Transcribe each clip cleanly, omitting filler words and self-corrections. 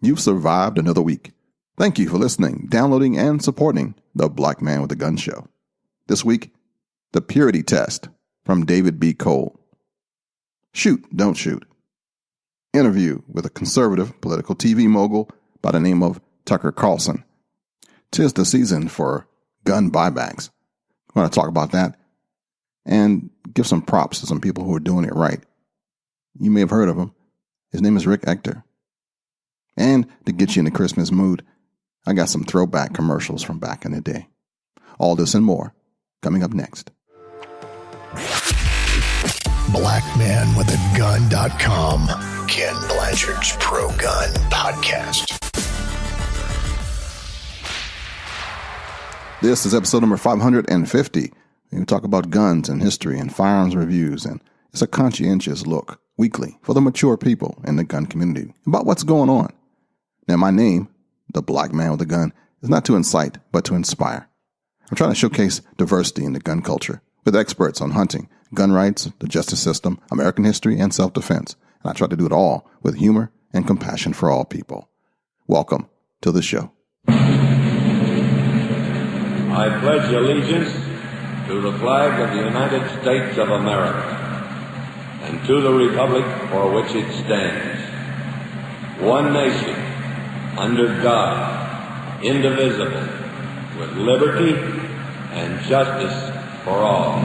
You've survived another week. Thank you for listening, downloading, and supporting the Black Man with a Gun Show. This week, the purity test from David B. Cole. Shoot, don't shoot. Interview with a conservative political TV mogul by the name of Tucker Carlson. 'Tis the season for gun buybacks. I want to talk about that and give some props to some people who are doing it right. You may have heard of him. His name is Rick Ector. And to get you in the Christmas mood, I got some throwback commercials from back in the day. All this and more coming up next. BlackManWithAGun.com, Ken Blanchard's Pro Gun Podcast. This is episode number 550. We talk about guns and history and firearms reviews, and it's a conscientious look weekly for the mature people in the gun community about what's going on. Now, my name, the Black Man with a Gun, is not to incite, but to inspire. I'm trying to showcase diversity in the gun culture with experts on hunting, gun rights, the justice system, American history, and self-defense. And I try to do it all with humor and compassion for all people. Welcome to the show. I pledge allegiance to the flag of the United States of America and to the republic for which it stands, one nation, under God, indivisible, with liberty and justice for all.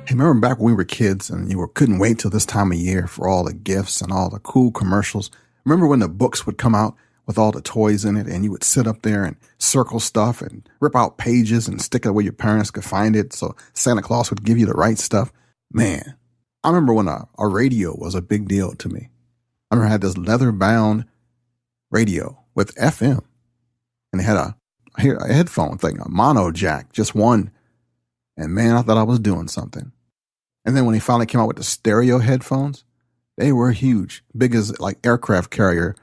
Hey, remember back when we were kids and you couldn't wait till this time of year for all the gifts and all the cool commercials? Remember when the books would come out with all the toys in it and you would sit up there and circle stuff and rip out pages and stick it where your parents could find it so Santa Claus would give you the right stuff? Man, I remember when a radio was a big deal to me. I remember I had this leather-bound radio with FM, and it had a headphone thing, a mono jack, just one. And man, I thought I was doing something. And then when he finally came out with the stereo headphones, they were huge, big as like aircraft carrier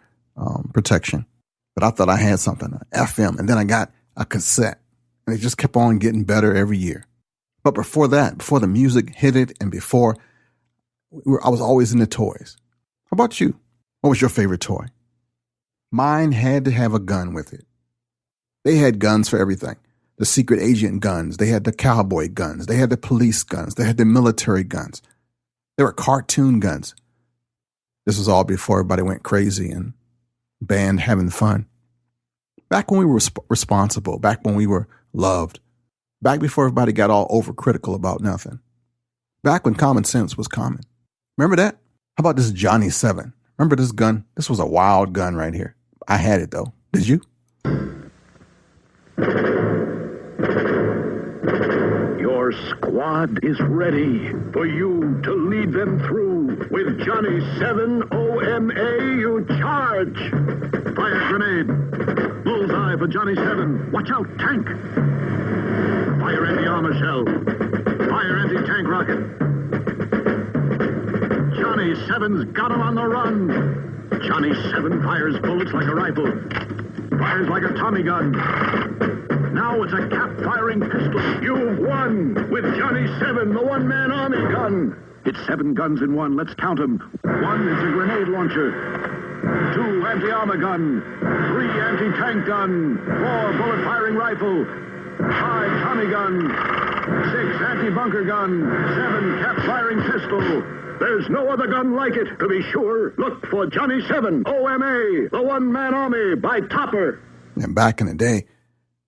protection. But I thought I had something, FM, and then I got a cassette, and it just kept on getting better every year. But before that, before the music hit it, and before I was always into toys. How about you? What was your favorite toy? Mine had to have a gun with it. They had guns for everything. The secret agent guns. They had the cowboy guns. They had the police guns. They had the military guns. They were cartoon guns. This was all before everybody went crazy and banned having fun. Back when we were responsible, back when we were loved, back before everybody got all overcritical about nothing, back when common sense was common. Remember that? How about this Johnny 7? Remember this gun? This was a wild gun right here. I had it though. Did you? Your squad is ready for you to lead them through. With Johnny 7 OMA, you charge. Fire grenade. Bullseye for Johnny 7. Watch out, tank. Fire anti-armor shell. Fire anti-tank rocket. Johnny 7's got him on the run. Johnny 7 fires bullets like a rifle. Fires like a Tommy gun. Now it's a cap-firing pistol. You've won with Johnny 7, the one-man army gun. It's 7 guns in one. Let's count them. 1 is a grenade launcher. 2 anti-armor gun. 3 anti-tank gun. 4 bullet-firing rifle. 5 Tommy gun. 6 anti-bunker gun. 7 cap-firing pistol. There's no other gun like it. To be sure, look for Johnny 7 OMA, the one-man army by Topper. And back in the day,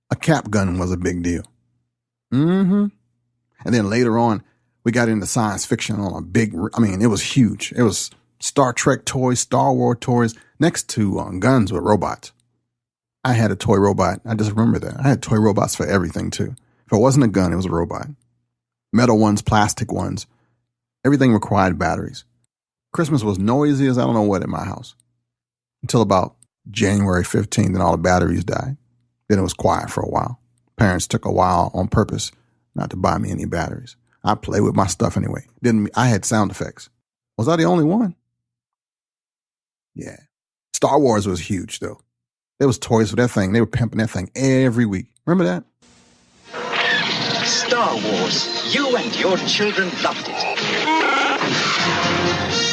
a cap gun was a big deal. And then later on, we got into science fiction on a big, it was huge. It was Star Trek toys, Star Wars toys, next to guns with robots. I had a toy robot. I just remember that. I had toy robots for everything too. If it wasn't a gun, it was a robot. Metal ones, plastic ones. Everything required batteries. Christmas was noisy as I don't know what in my house. Until about January 15th, and all the batteries died. Then it was quiet for a while. Parents took a while on purpose not to buy me any batteries. I play with my stuff anyway. I had sound effects. Was I the only one? Yeah. Star Wars was huge though. There was toys for that thing. They were pimping that thing every week. Remember that? Star Wars. You and your children loved it.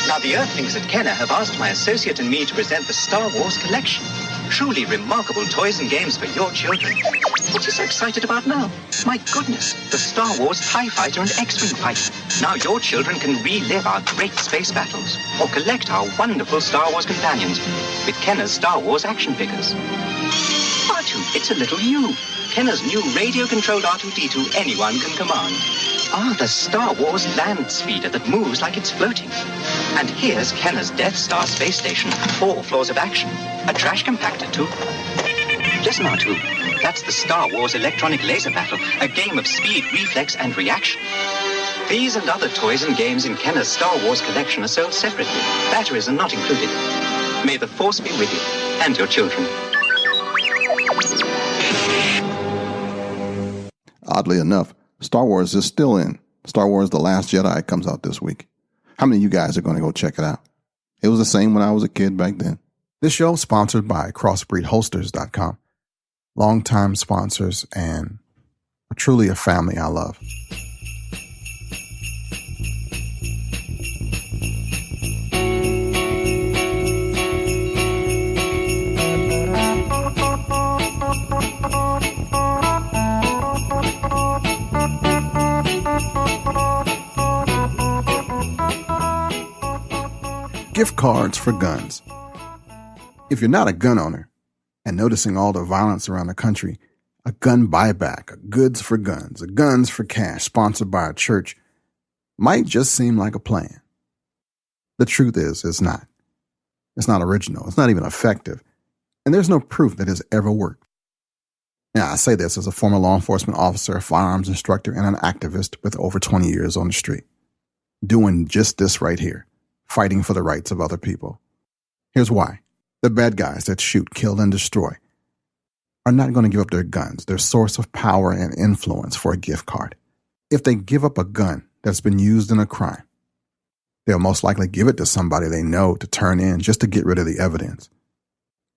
Now the Earthlings at Kenner have asked my associate and me to present the Star Wars collection. Truly remarkable toys and games for your children. What are you so excited about now? My goodness, the Star Wars TIE Fighter and X-Wing fighter. Now your children can relive our great space battles or collect our wonderful Star Wars companions with Kenner's Star Wars action figures. R2, it's a little you. Kenner's new radio-controlled R2-D2 anyone can command. Ah, the Star Wars land speeder that moves like it's floating. And here's Kenner's Death Star space station, 4 floors of action. A trash compactor, too. Listen, R2, that's the Star Wars electronic laser battle, a game of speed, reflex, and reaction. These and other toys and games in Kenner's Star Wars collection are sold separately. Batteries are not included. May the Force be with you and your children. Oddly enough, Star Wars is still in. Star Wars The Last Jedi comes out this week. How many of you guys are going to go check it out? It was the same when I was a kid back then. This show is sponsored by CrossbreedHolsters.com. Longtime sponsors and truly a family I love. Gift cards for guns. If you're not a gun owner and noticing all the violence around the country, a gun buyback, a goods for guns, a guns for cash sponsored by a church might just seem like a plan. The truth is, it's not. It's not original. It's not even effective. And there's no proof that it's ever worked. Now, I say this as a former law enforcement officer, a firearms instructor, and an activist with over 20 years on the street, doing just this right here. Fighting for the rights of other people. Here's why. The bad guys that shoot, kill, and destroy are not going to give up their guns, their source of power and influence, for a gift card. If they give up a gun that's been used in a crime, they'll most likely give it to somebody they know to turn in just to get rid of the evidence.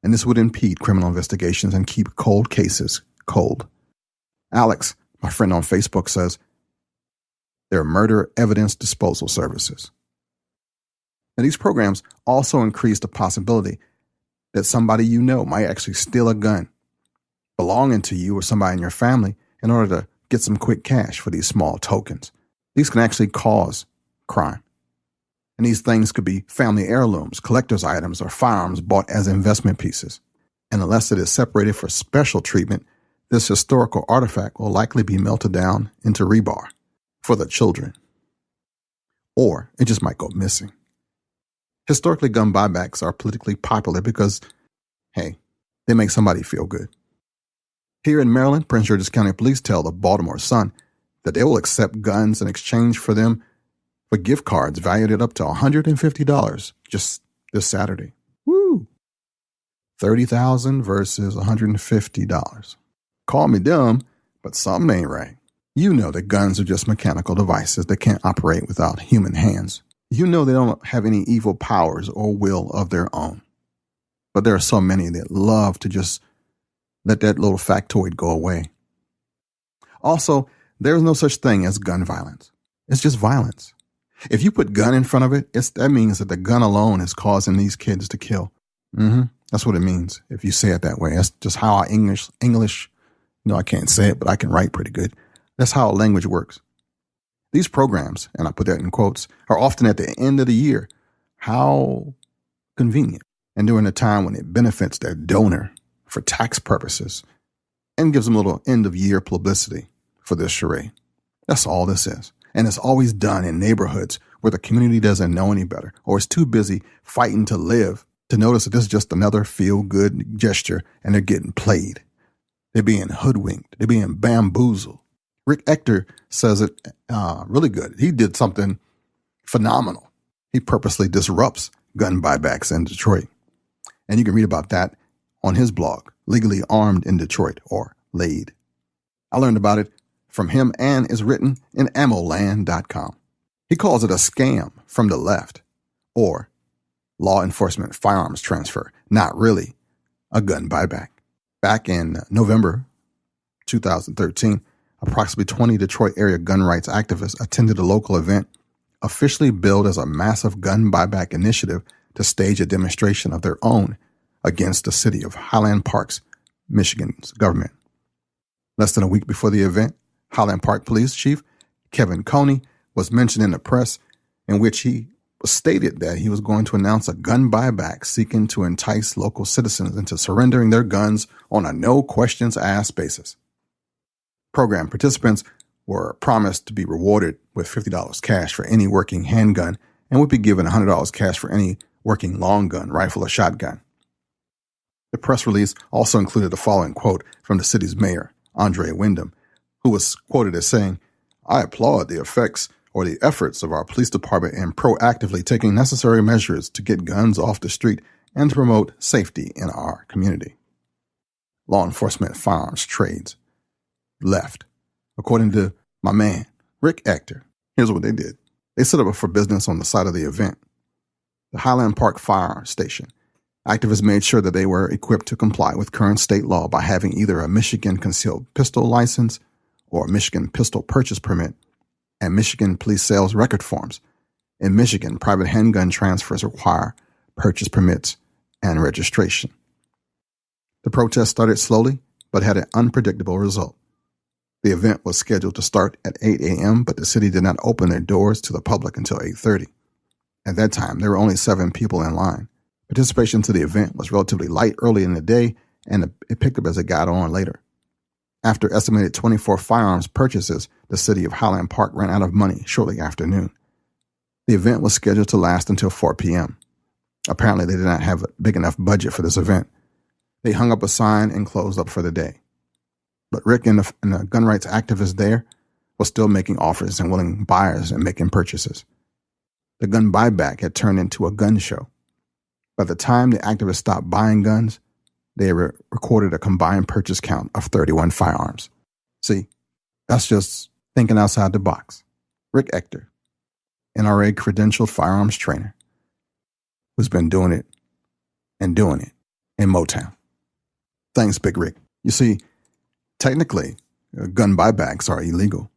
And this would impede criminal investigations and keep cold cases cold. Alex, my friend on Facebook, says there are murder evidence disposal services. Now, these programs also increase the possibility that somebody you know might actually steal a gun belonging to you or somebody in your family in order to get some quick cash for these small tokens. These can actually cause crime. And these things could be family heirlooms, collector's items, or firearms bought as investment pieces. And unless it is separated for special treatment, this historical artifact will likely be melted down into rebar for the children. Or it just might go missing. Historically, gun buybacks are politically popular because, hey, they make somebody feel good. Here in Maryland, Prince George's County Police tell the Baltimore Sun that they will accept guns in exchange for them for gift cards valued at up to $150 just this Saturday. Woo! $30,000 versus $150. Call me dumb, but something ain't right. You know that guns are just mechanical devices that can't operate without human hands. You know they don't have any evil powers or will of their own. But there are so many that love to just let that little factoid go away. Also, there is no such thing as gun violence. It's just violence. If you put gun in front of it, that means that the gun alone is causing these kids to kill. That's what it means if you say it that way. That's just how our English, I can't say it, but I can write pretty good. That's how language works. These programs, and I put that in quotes, are often at the end of the year. How convenient. And during a time when it benefits their donor for tax purposes and gives them a little end of year publicity for this charade. That's all this is. And it's always done in neighborhoods where the community doesn't know any better or is too busy fighting to live to notice that this is just another feel-good gesture and they're getting played. They're being hoodwinked. They're being bamboozled. Rick Ector says it really good. He did something phenomenal. He purposely disrupts gun buybacks in Detroit. And you can read about that on his blog, Legally Armed in Detroit, or LAID. I learned about it from him and is written in ammoland.com. He calls it a scam from the left, or law enforcement firearms transfer, not really a gun buyback. Back in November 2013, approximately 20 Detroit area gun rights activists attended a local event officially billed as a massive gun buyback initiative to stage a demonstration of their own against the city of Highland Park's Michigan's government. Less than a week before the event, Highland Park Police Chief Kevin Coney was mentioned in the press, in which he stated that he was going to announce a gun buyback seeking to entice local citizens into surrendering their guns on a no questions asked basis. Program participants were promised to be rewarded with $50 cash for any working handgun and would be given $100 cash for any working long gun, rifle, or shotgun. The press release also included the following quote from the city's mayor, Andre Wyndham, who was quoted as saying, "I applaud the efforts of our police department in proactively taking necessary measures to get guns off the street and to promote safety in our community." Law enforcement firearms trades left. According to my man, Rick Ector, here's what they did. They set up for business on the site of the event. The Highland Park Fire Station. Activists made sure that they were equipped to comply with current state law by having either a Michigan concealed pistol license or a Michigan pistol purchase permit and Michigan police sales record forms. In Michigan, private handgun transfers require purchase permits and registration. The protest started slowly, but had an unpredictable result. The event was scheduled to start at 8 a.m., but the city did not open their doors to the public until 8:30. At that time, there were only 7 people in line. Participation to the event was relatively light early in the day, and it picked up as it got on later. After estimated 24 firearms purchases, the city of Highland Park ran out of money shortly after noon. The event was scheduled to last until 4 p.m. Apparently, they did not have a big enough budget for this event. They hung up a sign and closed up for the day. But Rick and the gun rights activists there was still making offers and willing buyers and making purchases. The gun buyback had turned into a gun show. By the time the activists stopped buying guns, they recorded a combined purchase count of 31 firearms. See, that's just thinking outside the box. Rick Ector, NRA credentialed firearms trainer, who's been doing it in Motown. Thanks, Big Rick. You see, technically, gun buybacks are illegal.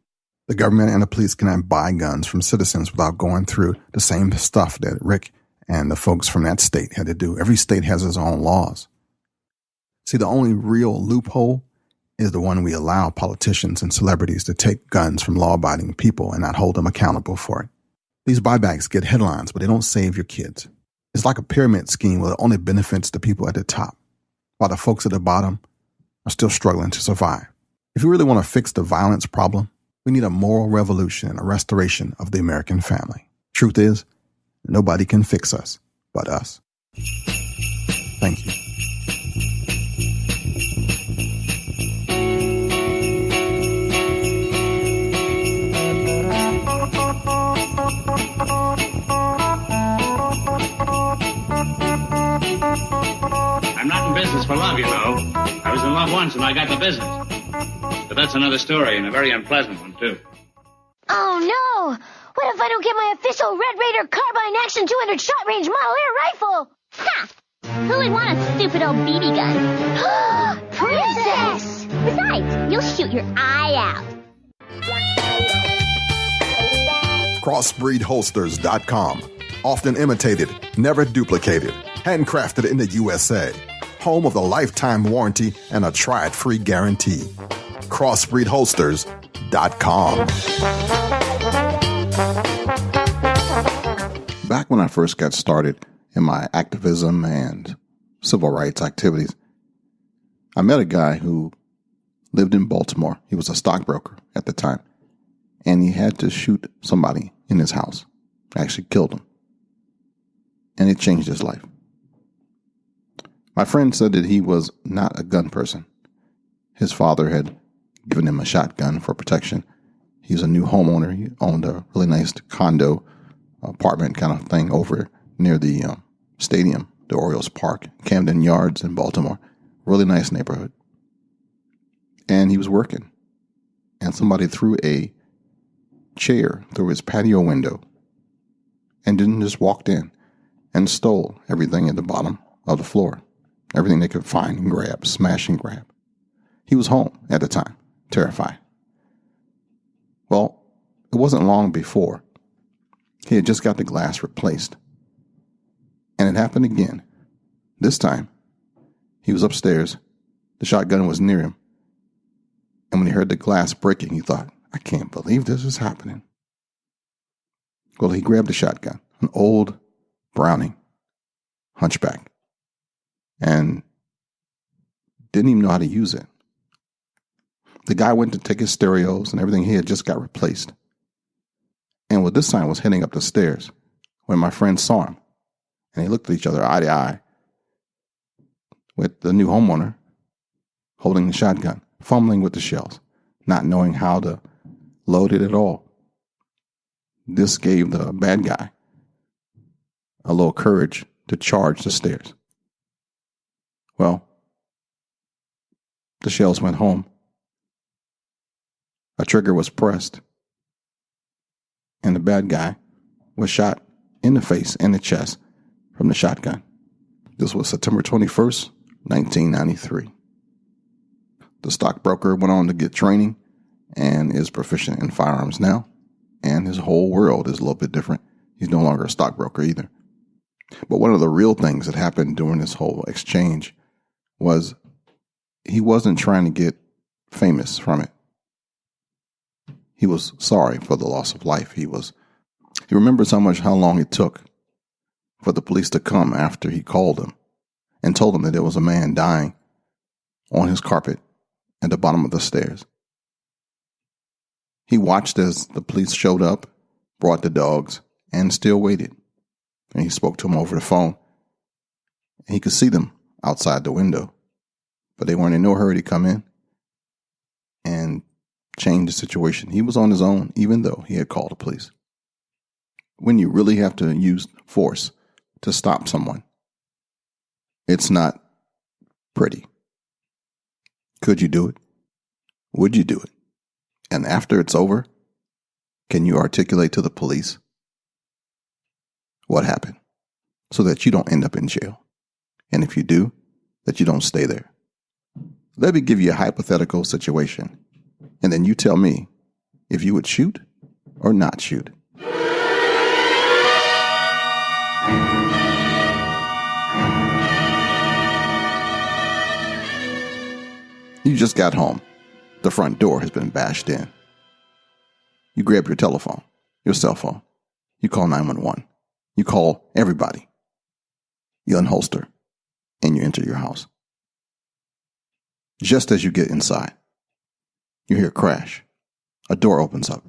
The government and the police cannot buy guns from citizens without going through the same stuff that Rick and the folks from that state had to do. Every state has its own laws. See, the only real loophole is the one we allow politicians and celebrities to take guns from law-abiding people and not hold them accountable for it. These buybacks get headlines, but they don't save your kids. It's like a pyramid scheme where it only benefits the people at the top, while the folks at the bottom are still struggling to survive. If you really want to fix the violence problem, we need a moral revolution and a restoration of the American family. Truth is, nobody can fix us but us. Thank you. I'm not in business for love, you know. I was in love once and I got the business. But that's another story, and a very unpleasant one, too. Oh, no! What if I don't get my official Red Raider Carbine Action 200 shot range model air rifle? Ha! Who would want a stupid old BB gun? Princess! Besides, you'll shoot your eye out. Crossbreedholsters.com. Often imitated, never duplicated. Handcrafted in the USA. Home of the lifetime warranty and a try-it-free guarantee. Crossbreedholsters.com. Back when I first got started in my activism and civil rights activities, I met a guy who lived in Baltimore. He was a stockbroker at the time, and he had to shoot somebody in his house. Actually killed him. And it changed his life. My friend said that he was not a gun person. His father had given him a shotgun for protection. He was a new homeowner. He owned a really nice condo, apartment kind of thing over near the stadium, the Orioles Park, Camden Yards in Baltimore. Really nice neighborhood. And he was working. And somebody threw a chair through his patio window and then just walked in and stole everything at the bottom of the floor. Everything they could find and grab, smash and grab. He was home at the time, terrified. Well, it wasn't long before He had just got the glass replaced. And it happened again. This time, he was upstairs. The shotgun was near him. And when he heard the glass breaking, he thought, I can't believe this is happening. Well, he grabbed the shotgun, an old Browning, hunchback, and didn't even know how to use it. The guy went to take his stereos and everything he had just got replaced. And with this time was heading up the stairs when my friend saw him. And they looked at each other eye to eye with the new homeowner holding the shotgun, fumbling with the shells, not knowing how to load it at all. This gave the bad guy a little courage to charge the stairs. Well, the shells went home. A trigger was pressed, and the bad guy was shot in the face and the chest from the shotgun. This was September 21st, 1993. The stockbroker went on to get training and is proficient in firearms now, and his whole world is a little bit different. He's no longer a stockbroker either. But one of the real things that happened during this whole exchange was he wasn't trying to get famous from it. He was sorry for the loss of life. He remembers how long it took for the police to come after he called them and told them that there was a man dying on his carpet at the bottom of the stairs. He watched as the police showed up, brought the dogs, and still waited. And he spoke to them over the phone. And he could see them outside the window, but they weren't in no hurry to come in and change the situation. He was on his own, even though he had called the police. When you really have to use force to stop someone, it's not pretty. Could you do it? Would you do it? And after it's over, can you articulate to the police what happened so that you don't end up in jail? And if you do, that you don't stay there. Let me give you a hypothetical situation, and then you tell me if you would shoot or not shoot. You just got home. The front door has been bashed in. You grab your telephone, your cell phone. You call 911. You call everybody. You unholster, and you enter your house. Just as you get inside, you hear a crash. A door opens up,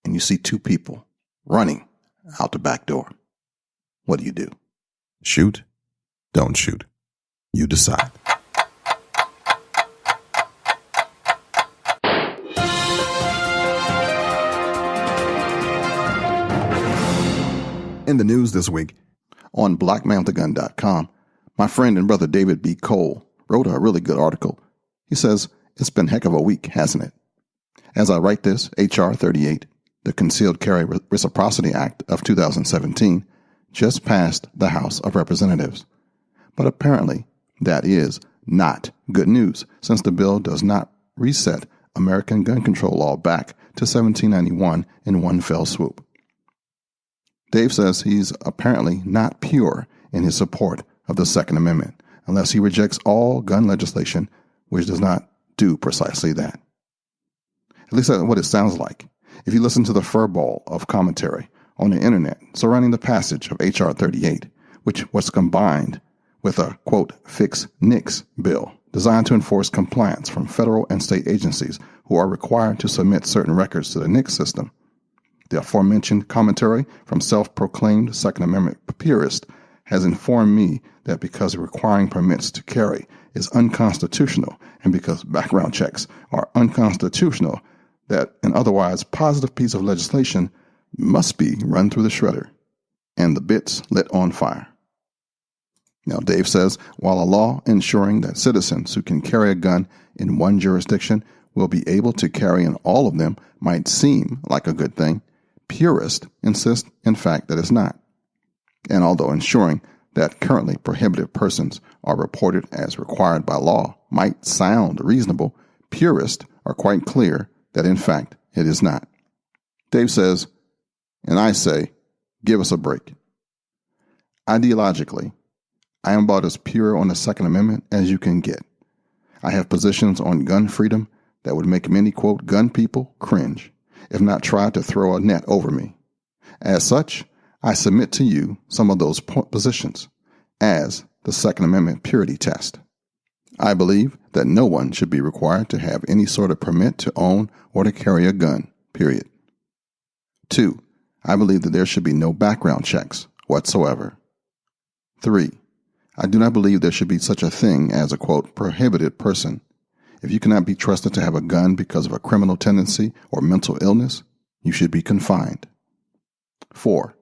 and you see two people running out the back door. What do you do? Shoot? Don't shoot. You decide. In the news this week, on blackmanwithagun.com, my friend and brother David B. Cole wrote a really good article. He says, it's been heck of a week, hasn't it? As I write this, H.R. 38, the Concealed Carry Reciprocity Act of 2017, just passed the House of Representatives. But apparently, that is not good news, since the bill does not reset American gun control law back to 1791 in one fell swoop. Dave says he's apparently not pure in his support of the Second Amendment, unless he rejects all gun legislation which does not do precisely that. At least that's what it sounds like. If you listen to the furball of commentary on the internet surrounding the passage of H.R. 38, which was combined with a, quote, fix NICS bill designed to enforce compliance from federal and state agencies who are required to submit certain records to the NICS system. The aforementioned commentary from self-proclaimed Second Amendment purist has informed me that because requiring permits to carry is unconstitutional and because background checks are unconstitutional, that an otherwise positive piece of legislation must be run through the shredder and the bits lit on fire. Now, Dave says, while a law ensuring that citizens who can carry a gun in one jurisdiction will be able to carry in all of them might seem like a good thing, purists insist, in fact, that it's not. And although ensuring that currently prohibited persons are reported as required by law might sound reasonable, purists are quite clear that, in fact, it is not. Dave says, and I say, Give us a break. Ideologically, I am about as pure on the Second Amendment as you can get. I have positions on gun freedom that would make many, quote, gun people cringe, if not try to throw a net over me. As such, I submit to you some of those positions as the Second Amendment purity test. I believe that no one should be required to have any sort of permit to own or to carry a gun, period. 2, I believe that there should be no background checks whatsoever. 3, I do not believe there should be such a thing as a, quote, prohibited person. If you cannot be trusted to have a gun because of a criminal tendency or mental illness, you should be confined. 4,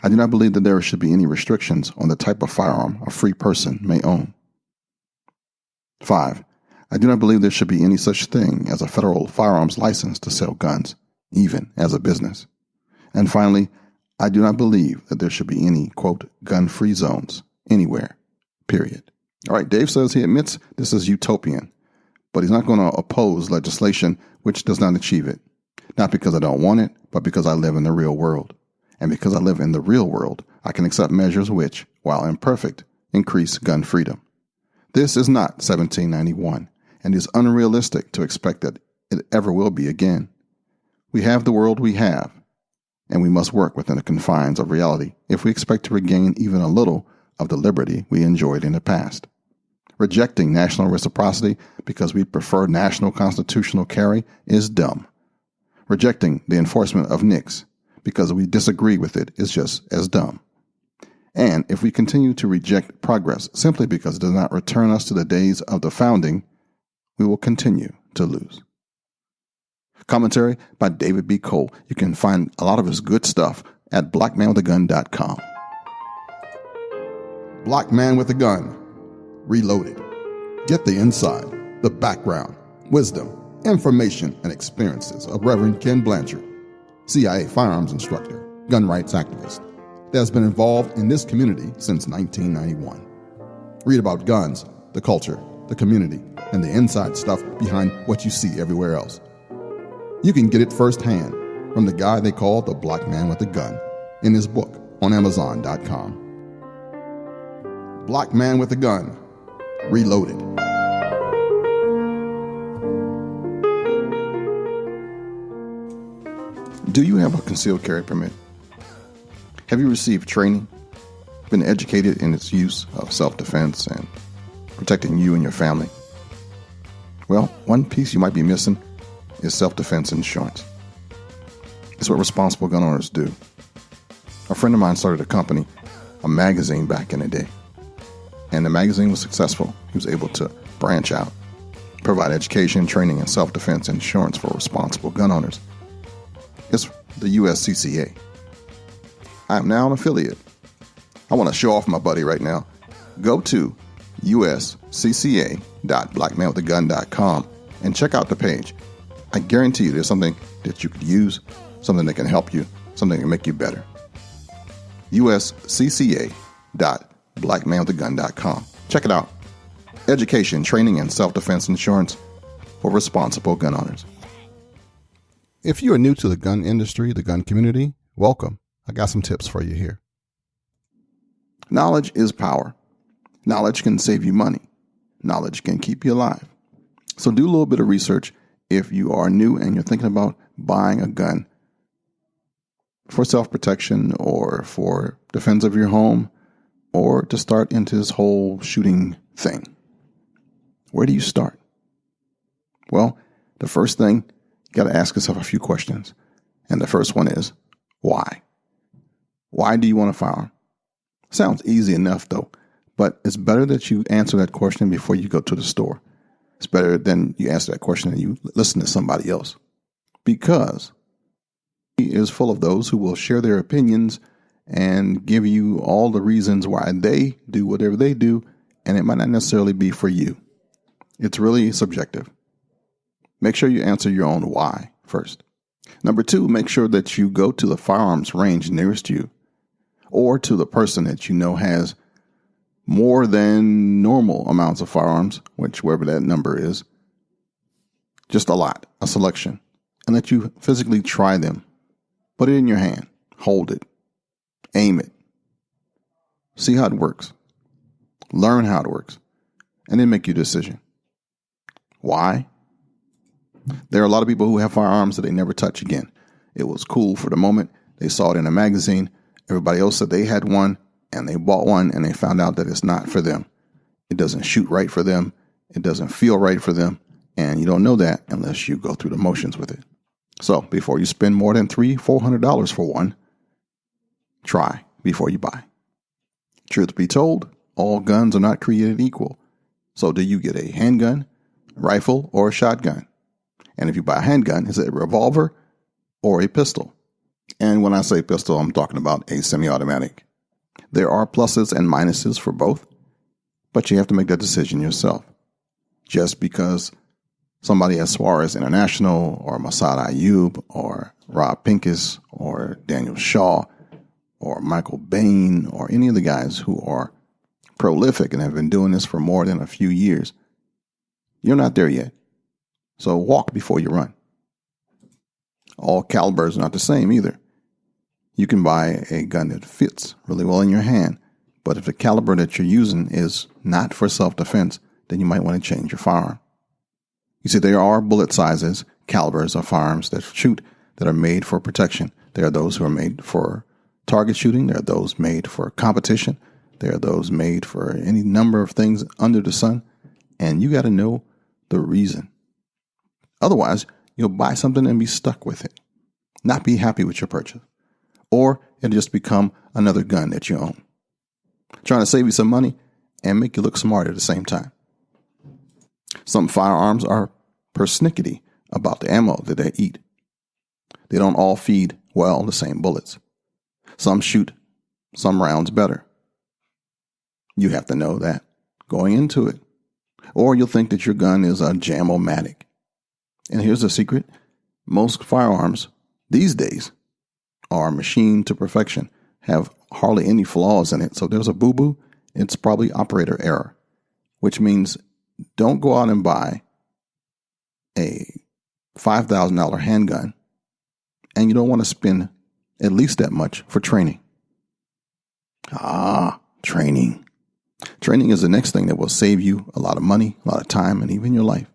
I do not believe that there should be any restrictions on the type of firearm a free person may own. 5, I do not believe there should be any such thing as a federal firearms license to sell guns, even as a business. And finally, I do not believe that there should be any, quote, gun-free zones anywhere, period. All right, Dave says he admits this is utopian, but he's not going to oppose legislation which does not achieve it. Not because I don't want it, but because I live in the real world. And because I live in the real world, I can accept measures which, while imperfect, increase gun freedom. This is not 1791, and it is unrealistic to expect that it ever will be again. We have the world we have, and we must work within the confines of reality if we expect to regain even a little of the liberty we enjoyed in the past. Rejecting national reciprocity because we prefer national constitutional carry is dumb. Rejecting the enforcement of NICS because we disagree with it is just as dumb. And if we continue to reject progress simply because it does not return us to the days of the founding, we will continue to lose. Commentary by David B. Cole. You can find a lot of his good stuff at blackmanwithagun.com. Black Man with a Gun, Reloaded. Get the inside, the background, wisdom, information, and experiences of Reverend Ken Blanchard, CIA firearms instructor, gun rights activist, that has been involved in this community since 1991. Read about guns, the culture, the community, and the inside stuff behind what you see everywhere else. You can get it firsthand from the guy they call the Black Man with a Gun in his book on Amazon.com. Black Man with a Gun, Reloaded. Do you have a concealed carry permit? Have you received training, been educated in its use of self-defense and protecting you and your family? Well, one piece you might be missing is self-defense insurance. It's what responsible gun owners do. A friend of mine started a company, a magazine back in the day. And the magazine was successful. He was able to branch out, provide education, training, and self-defense insurance for responsible gun owners. It's the USCCA. I am now an affiliate. I want to show off my buddy right now. Go to uscca.blackmanwithagun.com and check out the page. I guarantee you there's something that you could use, something that can help you, something that can make you better. uscca.blackmanwithagun.com. Check it out. Education, training, and self-defense insurance for responsible gun owners. If you are new to the gun industry, the gun community, welcome. I got some tips for you here. Knowledge is power. Knowledge can save you money. Knowledge can keep you alive. So do a little bit of research if you are new and you're thinking about buying a gun for self-protection or for defense of your home or to start into this whole shooting thing. Where do you start? Well, the first thing, you got to ask yourself a few questions. And the first one is, why? Why do you want a firearm? Sounds easy enough, though, but it's better that you answer that question before you go to the store. It's better than you answer that question and you listen to somebody else. Because he is full of those who will share their opinions and give you all the reasons why they do whatever they do, and it might not necessarily be for you. It's really subjective. Make sure you answer your own why first. Number 2, make sure that you go to the firearms range nearest you or to the person that you know has more than normal amounts of firearms, which wherever that number is, just a lot, a selection, and that you physically try them. Put it in your hand, hold it, Aim it. See how it works. Learn how it works. And then make your decision. Why? There are a lot of people who have firearms that they never touch again. It was cool for the moment. They saw it in a magazine. Everybody else said they had one, and they bought one, and they found out that it's not for them. It doesn't shoot right for them. It doesn't feel right for them. And you don't know that unless you go through the motions with it. So before you spend more than $300-400 for one, try before you buy. Truth be told, all guns are not created equal. So do you get a handgun, rifle, or a shotgun? And if you buy a handgun, is it a revolver or a pistol? And when I say pistol, I'm talking about a semi-automatic. There are pluses and minuses for both, but you have to make that decision yourself. Just because somebody as Suarez International or Masad Ayub or Rob Pincus or Daniel Shaw or Michael Bain or any of the guys who are prolific and have been doing this for more than a few years, you're not there yet. So walk before you run. All calibers are not the same either. You can buy a gun that fits really well in your hand, but if the caliber that you're using is not for self-defense, then you might want to change your firearm. You see, there are bullet sizes, calibers of firearms that shoot that are made for protection. There are those who are made for target shooting. There are those made for competition. There are those made for any number of things under the sun. And you got to know the reason. Otherwise, you'll buy something and be stuck with it. Not be happy with your purchase. Or it'll just become another gun that you own. Trying to save you some money and make you look smart at the same time. Some firearms are persnickety about the ammo that they eat. They don't all feed well the same bullets. Some shoot some rounds better. You have to know that going into it. Or you'll think that your gun is a Jam-O-Matic. And here's the secret. Most firearms these days are machined to perfection, have hardly any flaws in it. So if there's a boo-boo, it's probably operator error, which means don't go out and buy a $5,000 handgun and you don't want to spend at least that much for training. Training. Training is the next thing that will save you a lot of money, a lot of time, and even your life.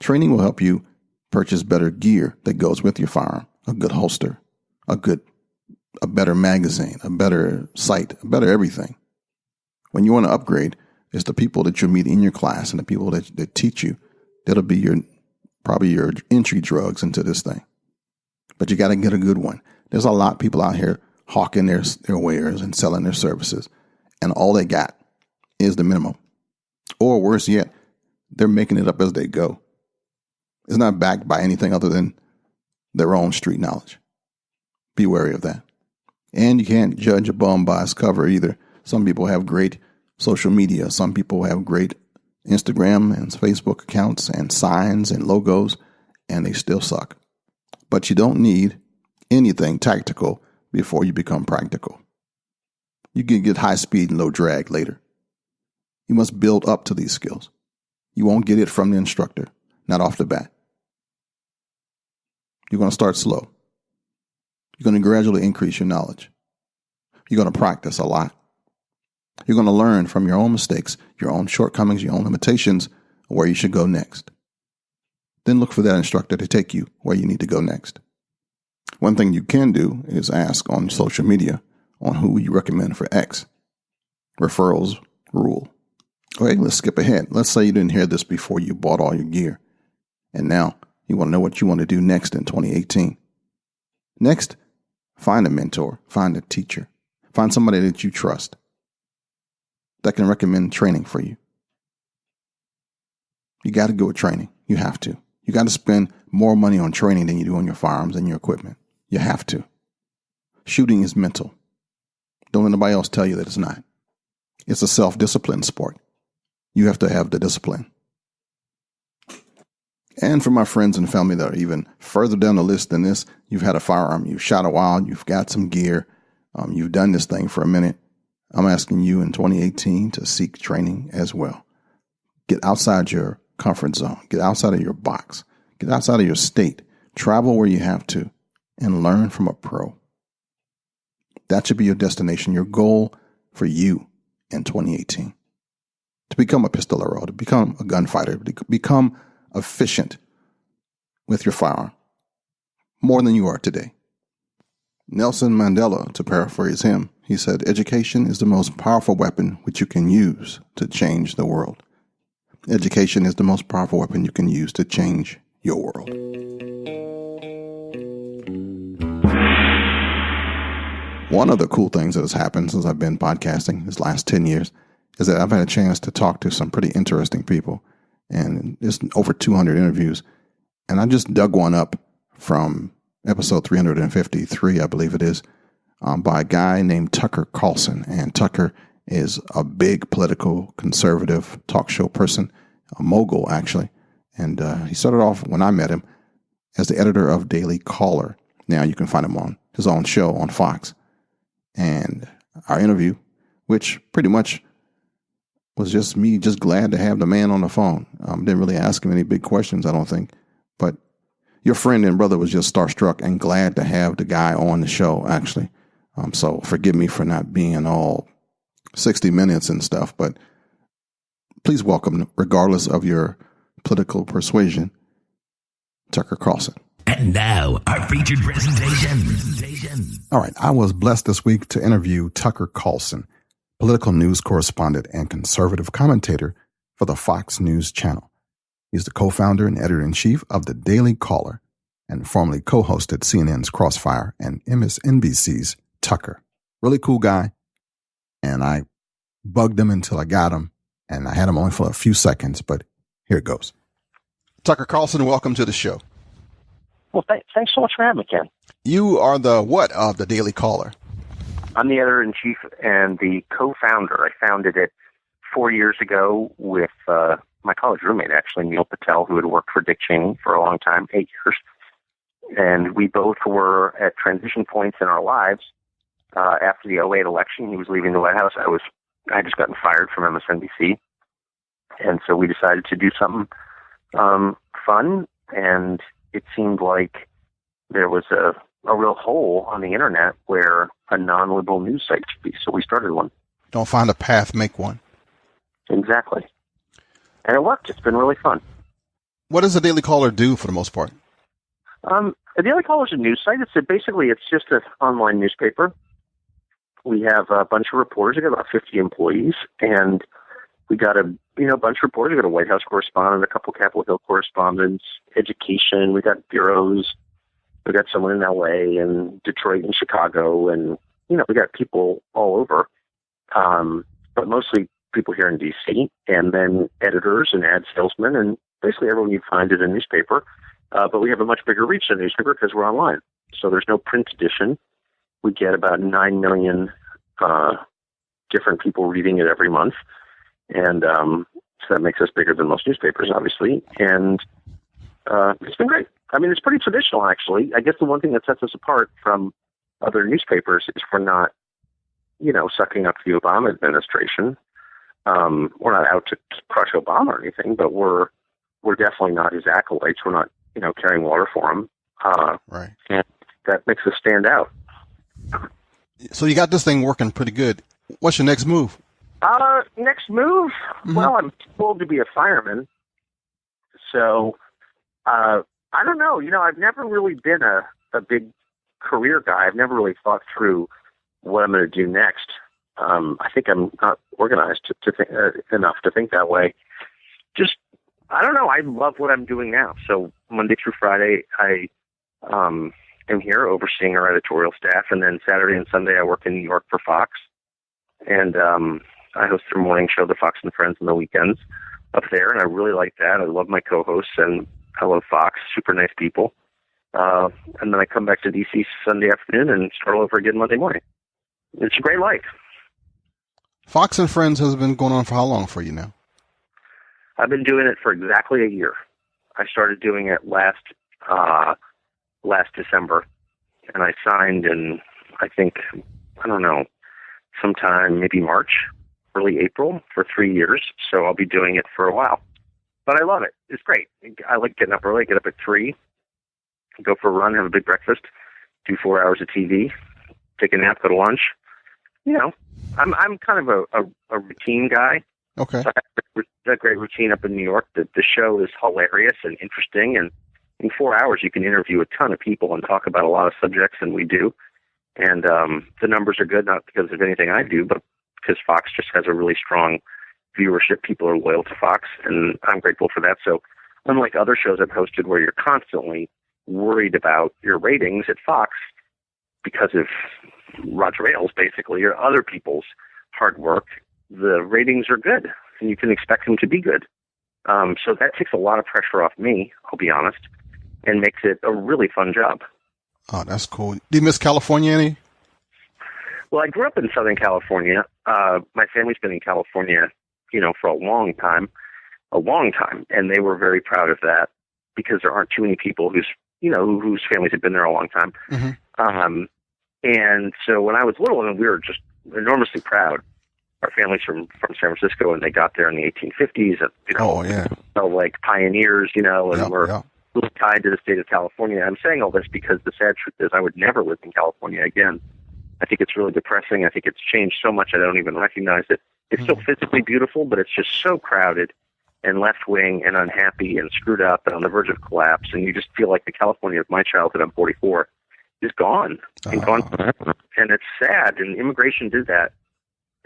Training will help you purchase better gear that goes with your firearm, a good holster, a better magazine, a better sight, a better everything. When you want to upgrade, it's the people that you meet in your class and the people that teach you. That'll be probably your entry drugs into this thing. But you got to get a good one. There's a lot of people out here hawking their wares and selling their services, and all they got is the minimum. Or worse yet, they're making it up as they go. It's not backed by anything other than their own street knowledge. Be wary of that. And you can't judge a bum by its cover either. Some people have great social media. Some people have great Instagram and Facebook accounts and signs and logos, and they still suck. But you don't need anything tactical before you become practical. You can get high speed and low drag later. You must build up to these skills. You won't get it from the instructor, not off the bat. You're going to start slow. You're going to gradually increase your knowledge. You're going to practice a lot. You're going to learn from your own mistakes, your own shortcomings, your own limitations, where you should go next. Then look for that instructor to take you where you need to go next. One thing you can do is ask on social media on who you recommend for X. Referrals rule. Okay, let's skip ahead. Let's say you didn't hear this before you bought all your gear. And now you want to know what you want to do next in 2018. Next, find a mentor, find a teacher, find somebody that you trust that can recommend training for you. You got to go with training. You have to. You got to spend more money on training than you do on your firearms and your equipment. You have to. Shooting is mental. Don't let anybody else tell you that it's not. It's a self-discipline sport. You have to have the discipline. And for my friends and family that are even further down the list than this, you've had a firearm, you've shot a while, you've got some gear, you've done this thing for a minute. I'm asking you in 2018 to seek training as well. Get outside your comfort zone. Get outside of your box. Get outside of your state. Travel where you have to and learn from a pro. That should be your destination, your goal for you in 2018. To become a pistolero, to become a gunfighter, to become efficient with your firearm, more than you are today. Nelson Mandela, to paraphrase him, he said, education is the most powerful weapon which you can use to change the world. Education is the most powerful weapon you can use to change your world. One of the cool things that has happened since I've been podcasting this last 10 years is that I've had a chance to talk to some pretty interesting people, and there's over 200 interviews. And I just dug one up from episode 353, I believe it is, by a guy named Tucker Carlson. And Tucker is a big political conservative talk show person, a mogul actually. And he started off, when I met him, as the editor of Daily Caller. Now you can find him on his own show on Fox. And our interview, which pretty much was just me just glad to have the man on the phone. Didn't really ask him any big questions, I don't think. But your friend and brother was just starstruck and glad to have the guy on the show, actually. So forgive me for not being all 60 minutes and stuff, but please welcome, regardless of your political persuasion, Tucker Carlson. And now, our featured presentation. All right. I was blessed this week to interview Tucker Carlson, political news correspondent and conservative commentator for the Fox News Channel. He's the co-founder and editor-in-chief of the Daily Caller and formerly co-hosted CNN's Crossfire and MSNBC's Tucker. Really cool guy. And I bugged him until I got him, and I had him only for a few seconds, but here it goes. Tucker Carlson, welcome to the show. Well, thanks so much for having me, Ken. You are the what of the Daily Caller? I'm the editor-in-chief and the co-founder. I founded it 4 years ago with my college roommate, actually, Neil Patel, who had worked for Dick Cheney for a long time, 8 years. And we both were at transition points in our lives. After the 2008 election, he was leaving the White House. I had just gotten fired from MSNBC. And so we decided to do something fun, and it seemed like there was a real hole on the internet where a non-liberal news site should be. So we started one. Don't find a path, make one. Exactly. And it worked. It's been really fun. What does the Daily Caller do for the most part? The Daily Caller is a news site. It's just an online newspaper. We have a bunch of reporters. We got about 50 employees, and we got a bunch of reporters. We got a White House correspondent, a couple Capitol Hill correspondents, education. We got bureaus. We got someone in L.A. and Detroit and Chicago, and we got people all over, but mostly people here in D.C. and then editors and ad salesmen, and basically everyone you'd find in a newspaper. But we have a much bigger reach than a newspaper because we're online. So there's no print edition. We get about 9 million different people reading it every month. And so that makes us bigger than most newspapers, obviously. And it's been great. I mean, it's pretty traditional, actually. I guess the one thing that sets us apart from other newspapers is we're not, sucking up the Obama administration. We're not out to crush Obama or anything, but we're definitely not his acolytes. We're not, carrying water for him. Right. And that makes us stand out. So you got this thing working pretty good. What's your next move? Next move? Mm-hmm. Well, I'm told to be a fireman. So, I don't know. I've never really been a big career guy. I've never really thought through what I'm going to do next. I think I'm not organized to think, enough to think that way. Just, I don't know. I love what I'm doing now. So Monday through Friday, I am here overseeing our editorial staff, and then Saturday and Sunday I work in New York for Fox, and I host their morning show, The Fox and Friends, on the weekends up there, and I really like that. I love my co-hosts, and I love Fox, super nice people. And then I come back to D.C. Sunday afternoon and start all over again Monday morning. It's a great life. Fox and Friends has been going on for how long for you now? I've been doing it for exactly a year. I started doing it last December, and I signed in, I think, sometime maybe March, early April, for 3 years. So I'll be doing it for a while. But I love it. It's great. I like getting up early, get up at 3, go for a run, have a big breakfast, do 4 hours of TV, take a nap, go to lunch. You know, I'm kind of a routine guy. Okay. So I have a great routine up in New York. The show is hilarious and interesting, and in 4 hours you can interview a ton of people and talk about a lot of subjects, and we do. And the numbers are good, not because of anything I do, but because Fox just has a really strong viewership. People are loyal to Fox, and I'm grateful for that. So unlike other shows I've hosted where you're constantly worried about your ratings at Fox because of Roger Ailes, basically, or other people's hard work, the ratings are good, and you can expect them to be good. So that takes a lot of pressure off me, I'll be honest, and makes it a really fun job. Oh, that's cool. Do you miss California any? Well, I grew up in Southern California. My family's been in California, for a long time, and they were very proud of that because there aren't too many people whose families have been there a long time. Mm-hmm. And so when I was little, and we were just enormously proud. Our family's from San Francisco, and they got there in the 1850s. And, felt like pioneers, and we're really tied to the state of California. I'm saying all this because the sad truth is I would never live in California again. I think it's really depressing. I think it's changed so much I don't even recognize it. It's still physically beautiful, but it's just so crowded and left-wing and unhappy and screwed up and on the verge of collapse. And you just feel like the California of my childhood, I'm 44, is gone and gone forever. And it's sad, and immigration did that.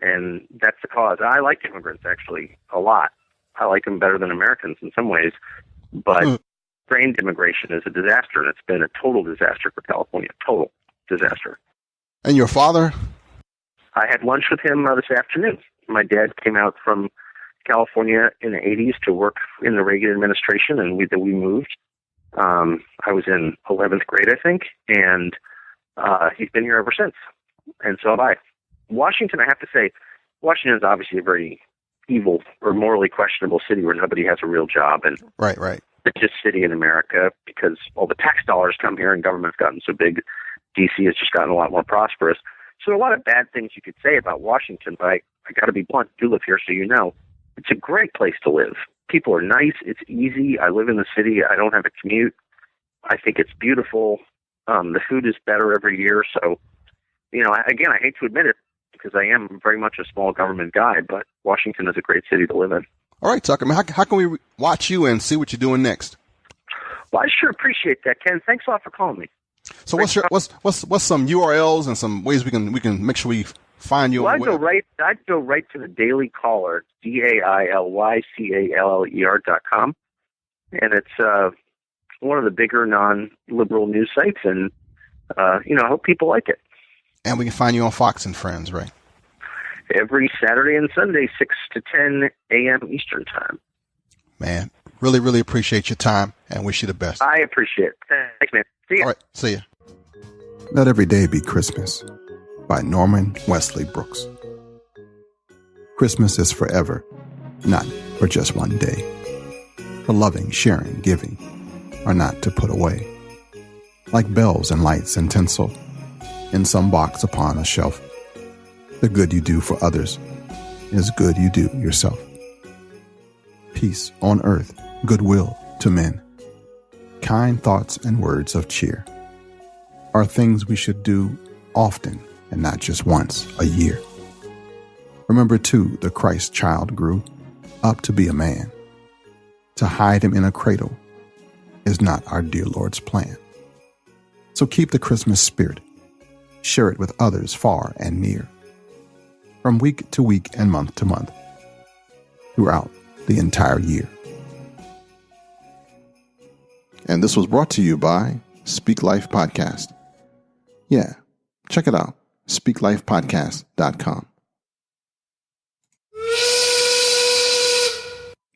And that's the cause. I like immigrants, actually, a lot. I like them better than Americans in some ways. But trained immigration is a disaster, and it's been a total disaster for California. Total disaster. And your father? I had lunch with him this afternoon. My dad came out from California in the 80s to work in the Reagan administration, and we moved. I was in 11th grade, I think, and he's been here ever since. And so have I. Washington, I have to say, Washington is obviously a very evil or morally questionable city where nobody has a real job. And right. The richest city in America because all the tax dollars come here and government's gotten so big. D.C. has just gotten a lot more prosperous. So there are a lot of bad things you could say about Washington, but I got to be blunt. I do live here, so you know. It's a great place to live. People are nice. It's easy. I live in the city. I don't have a commute. I think it's beautiful. The food is better every year. So, again, I hate to admit it because I am very much a small government guy, but Washington is a great city to live in. All right, Tucker. How can we watch you and see what you're doing next? Well, I sure appreciate that, Ken. Thanks a lot for calling me. So what's some URLs and some ways we can make sure we find you? Well, I'd go right to the Daily Caller, DAILYCALLER.com, and it's one of the bigger non-liberal news sites, and I hope people like it. And we can find you on Fox and Friends, right? Every Saturday and Sunday, 6 to 10 a.m. Eastern Time. Man, really, really appreciate your time and wish you the best. I appreciate it. Thanks, man. See ya. All right, see ya. Let Every Day Be Christmas by Norman Wesley Brooks. Christmas is forever, not for just one day. For loving, sharing, giving are not to put away. Like bells and lights and tinsel in some box upon a shelf, the good you do for others is good you do yourself. Peace on earth, goodwill to men, kind thoughts and words of cheer are things we should do often and not just once a year. Remember, too, the Christ child grew up to be a man. To hide him in a cradle is not our dear Lord's plan. So keep the Christmas spirit. Share it with others far and near. From week to week and month to month. Throughout the entire year. And this was brought to you by Speak Life Podcast. Yeah, check it out. SpeakLifePodcast.com.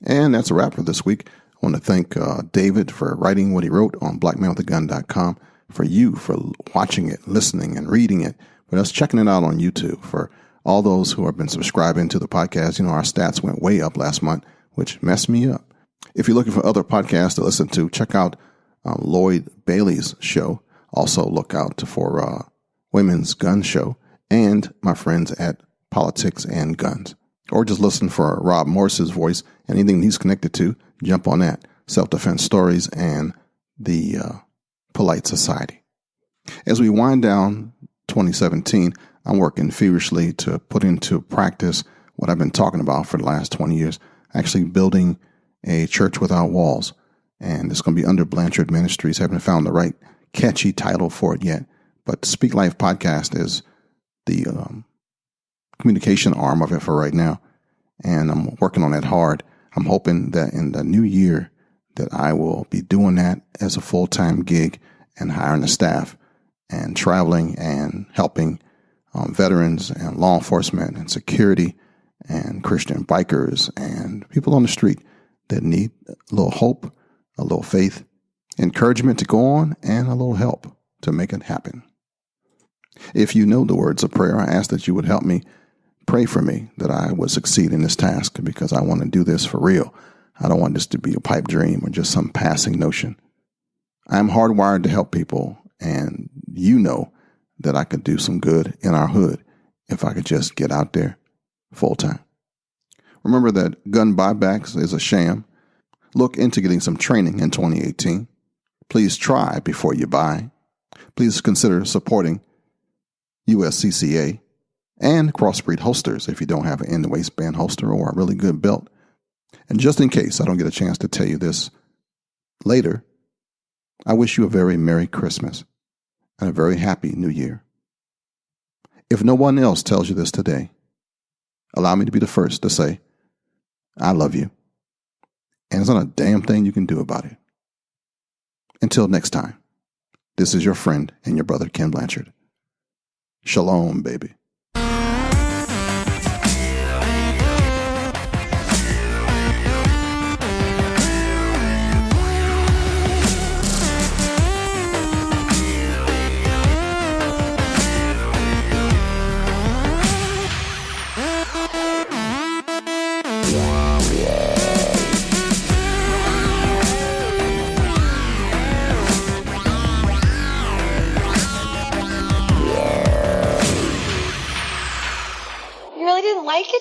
And that's a wrap for this week. I want to thank David for writing what he wrote on blackmanwithagun.com, for you for watching it, listening, and reading it, for us checking it out on YouTube, for all those who have been subscribing to the podcast. Our stats went way up last month, which messed me up. If you're looking for other podcasts to listen to, check out Lloyd Bailey's show. Also look out for Women's Gun Show and my friends at Politics and Guns. Or just listen for Rob Morris's voice and anything he's connected to. Jump on that. Self-Defense Stories and the Polite Society. As we wind down 2017, I'm working feverishly to put into practice what I've been talking about for the last 20 years, actually building a church without walls. And it's going to be under Blanchard Ministries. Haven't found the right catchy title for it yet. But Speak Life Podcast is the communication arm of it for right now. And I'm working on that hard. I'm hoping that in the new year that I will be doing that as a full-time gig and hiring a staff and traveling and helping veterans and law enforcement and security and Christian bikers and people on the street that need a little hope, a little faith, encouragement to go on, and a little help to make it happen. If you know the words of prayer, I ask that you would help me pray for me that I would succeed in this task, because I want to do this for real. I don't want this to be a pipe dream or just some passing notion. I'm hardwired to help people, and you know that I could do some good in our hood if I could just get out there full time. Remember that gun buybacks is a sham. Look into getting some training in 2018. Please try before you buy. Please consider supporting USCCA and crossbreed holsters if you don't have an in-the-waistband holster or a really good belt. And just in case I don't get a chance to tell you this later, I wish you a very Merry Christmas and a very Happy New Year. If no one else tells you this today, allow me to be the first to say, I love you. And there's not a damn thing you can do about it. Until next time, this is your friend and your brother, Ken Blanchard. Shalom, baby.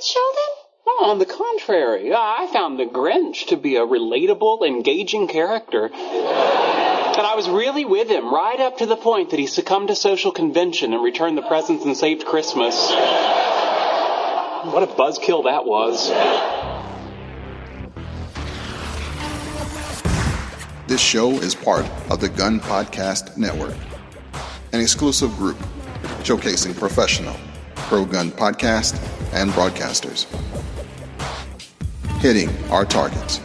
Sheldon? Oh, on the contrary, I found the Grinch to be a relatable, engaging character. And I was really with him right up to the point that he succumbed to social convention and returned the presents and saved Christmas. What a buzzkill that was. This show is part of the Gun Podcast Network, an exclusive group showcasing professional pro-gun podcasts and broadcasters, hitting our targets